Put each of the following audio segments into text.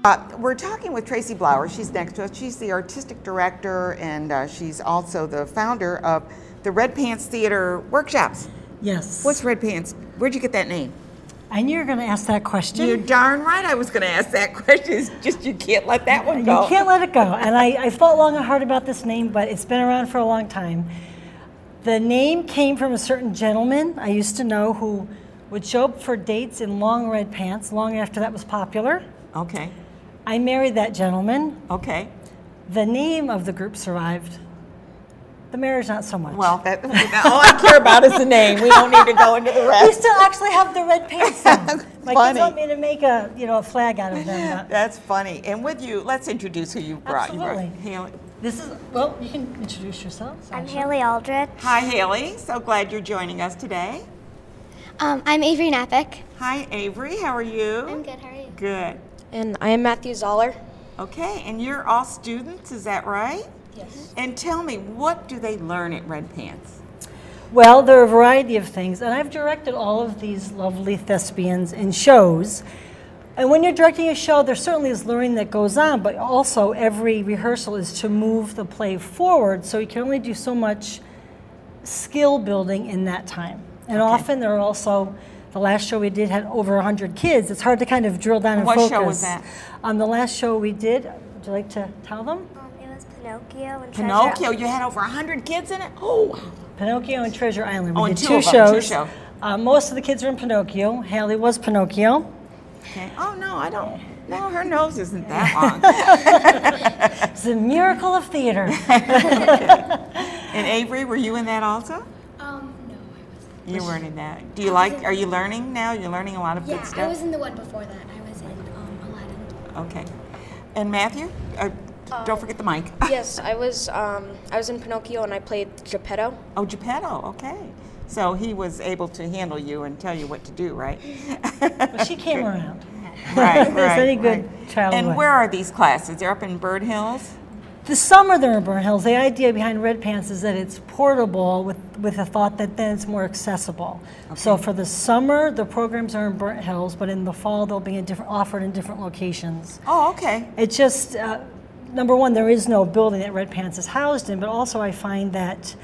We're talking with Tracy Blower. She's next to us. She's the artistic director, and she's also the founder of the Red Pants Theater Workshops. Yes. What's Red Pants? Where'd you get that name? I knew you were going to ask that question. You're darn right I was going to ask that question. It's just you can't let that one go. You can't let it go. And I thought long and hard about this name, but it's been around for a long time. The name came from a certain gentleman I used to know who would show up for dates in long red pants long after that was popular. Okay. I married that gentleman. Okay. The name of the group survived. The marriage, not so much. Well, all I care about is the name. We don't need to go into the rest. We still actually have the red pants on. My Funny. kids want me to make a flag out of them. That's funny. And with you, let's introduce who you brought. Absolutely. You brought Haley. This is, well, you can introduce yourself. I'm Haley Aldrich. Hi, Haley. So glad you're joining us today. I'm Avery Napick. Hi, Avery. How are you? I'm good. How are you? Good. And I am Matthew Zoller. Okay, and you're all students, is that right? Yes. And tell me, what do they learn at Red Pants? Well, there are a variety of things, and I've directed all of these lovely thespians in shows. And when you're directing a show, there certainly is learning that goes on, but also every rehearsal is to move the play forward, so you can only do so much skill building in that time. And often there are also, the last show we did had over 100 kids. It's hard to kind of drill down and focus. What show was that? The last show we did, would you like to tell them? It was Pinocchio and Pinocchio, you had over 100 kids in it? Oh, wow. Pinocchio and Treasure Island. Oh, We and did two of them, two shows. Most of the kids were in Pinocchio. Haley was Pinocchio. Okay. Oh, no, I don't. No, her nose isn't that long. It's a miracle of theater. And Avery, were you in that also? No, I wasn't. You weren't in that. Do you like, are you learning now? You're learning a lot of good I stuff? was in the one before that. I was in Aladdin. Okay. And Matthew, don't forget the mic. Yes, I was in Pinocchio and I played Geppetto. Oh, Geppetto, okay. So he was able to handle you and tell you what to do, right? But she came around. Right, As any good child And would. where are these classes? They're up in Bird Hills? The summer they're in Burnt Hills. The idea behind Red Pants is that it's portable with a thought that then it's more accessible. Okay. So for the summer, the programs are in Burnt Hills, but in the fall they'll be offered in different locations. Oh, okay. It's just, number one, there is no building that Red Pants is housed in, but also I find that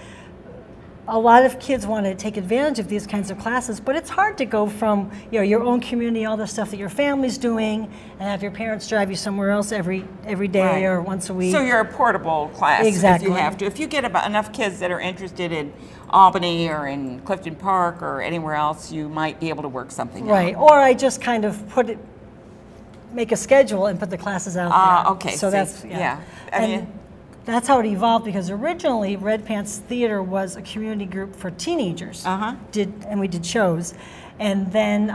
a lot of kids want to take advantage of these kinds of classes, but it's hard to go from your own community, all the stuff that your family's doing, and have your parents drive you somewhere else every day or once a week. So you're a portable class Exactly. if you have to. If you get enough kids that are interested in Albany or in Clifton Park or anywhere else, you might be able to work something Right, out. or I just kind of make a schedule and put the classes out there. Okay. So that's, yeah. That's how it evolved, because originally Red Pants Theater was a community group for teenagers. And we did shows. And then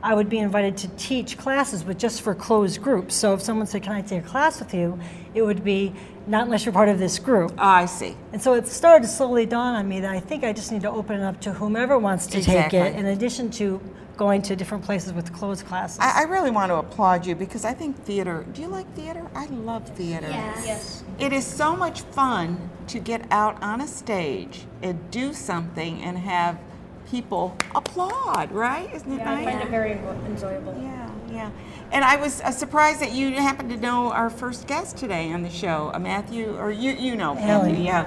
I would be invited to teach classes, but just for closed groups. So if someone said, "Can I take a class with you?" it would be, "Not unless you're part of this group." I see. And so it started to slowly dawn on me that I think I just need to open it up to whomever wants to take it, in addition to going to different places with closed classes. I really want to applaud you, because I think theater, do you like theater? I love theater. Yes. It is so much fun to get out on a stage and do something and have people applaud, right? Isn't it nice? I find it very enjoyable. Yeah, yeah. And I was surprised that you happened to know our first guest today on the show, Matthew, or you know Matthew, yeah,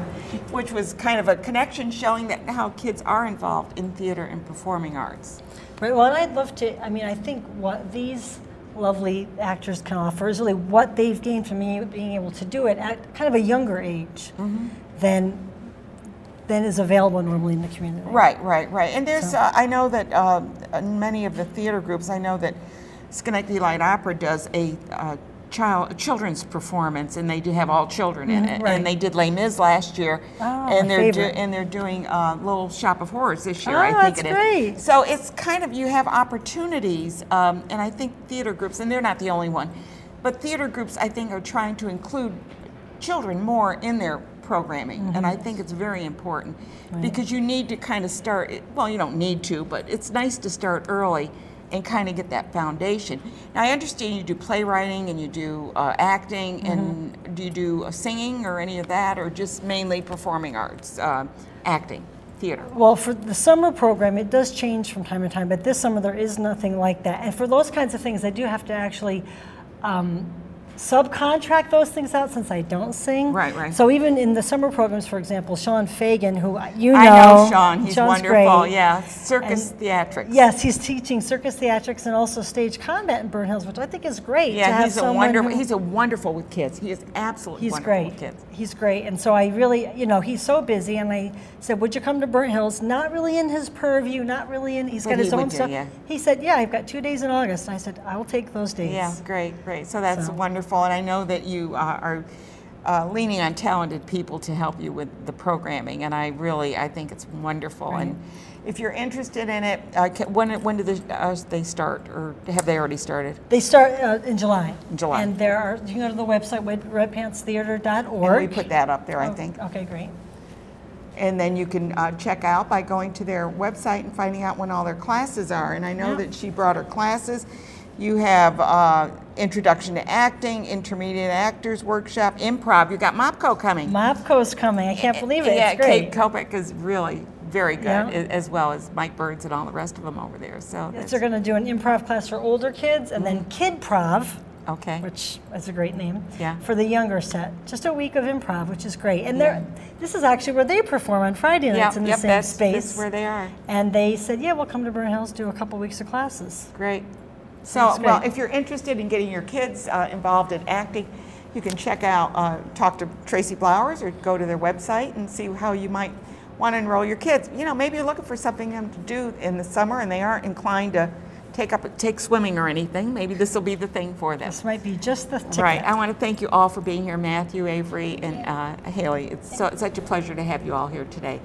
which was kind of a connection showing that how kids are involved in theater and performing arts. Right, well, and I'd love to, I think what these lovely actors can offer is really what they've gained from me being able to do it at kind of a younger age than is available normally in the community. Right. And there's, I know that in many of the theater groups, I know that Schenectady Light Opera does a children's performance, and they do have all children in it. Right. And they did Les Mis last year, and they're doing Little Shop of Horrors this year. I think that's it is. great. So it's kind of, you have opportunities, and I think theater groups, and they're not the only one, but theater groups I think are trying to include children more in their programming, and I think it's very important because you need to kind of start. Well, you don't need to, but it's nice to start early and kind of get that foundation. Now, I understand you do playwriting and you do acting, and do you do singing or any of that, or just mainly performing arts, acting, theater? Well, for the summer program, it does change from time to time, but this summer there is nothing like that. And for those kinds of things, I do have to actually subcontract those things out since I don't sing. Right, right. So even in the summer programs, for example, Sean Fagan, who you know. I know Sean. He's Sean's wonderful. great. Yeah, circus theatrics. Yes, he's teaching circus theatrics and also stage combat in Burn Hills, which I think is great. Yeah, to have he's a someone wonderful. who- He's a wonderful with kids. He is absolutely He's wonderful great. with kids. He's great. And so I really, you know, he's so busy. And I said, would you come to Burnt Hills? Not really in his purview, not really in, he's But got his he would own do, stuff. yeah. He said, yeah, I've got 2 days in August. And I said, I will take those days. Yeah, great, great. So that's So. wonderful. And I know that you are leaning on talented people to help you with the programming. And I think it's wonderful. Right. And if you're interested in it, when do they start, or have they already started? They start in July. In July. And you can go to the website, redpantstheater.org. And we put that up there, I think. Okay, great. And then you can check out by going to their website and finding out when all their classes are. And I know that she brought her classes. You have Introduction to Acting, Intermediate Actors Workshop, Improv. You got MOPCO coming. MOPCO's coming. I can't believe it. Yeah, It's great. Kate Kopic is really very good, Yeah. as well as Mike Birds and all the rest of them over there. So Yes, they're going to do an improv class for older kids and then Kid Prov, okay. which is a great name, Yeah. for the younger set. Just a week of improv, which is great. And this is actually where they perform on Friday nights in the same space. That's where they are. And they said, yeah, we'll come to Burn Hills, do a couple weeks of classes. Great. So, That's well, great. if you're interested in getting your kids involved in acting, you can check out, talk to Tracy Blowers or go to their website and see how you might want to enroll your kids. You know, maybe you're looking for something to do in the summer and they aren't inclined to take swimming or anything. Maybe this will be the thing for them. This might be just the ticket. Right. I want to thank you all for being here, Matthew, Avery, and Haley. It's such a pleasure to have you all here today.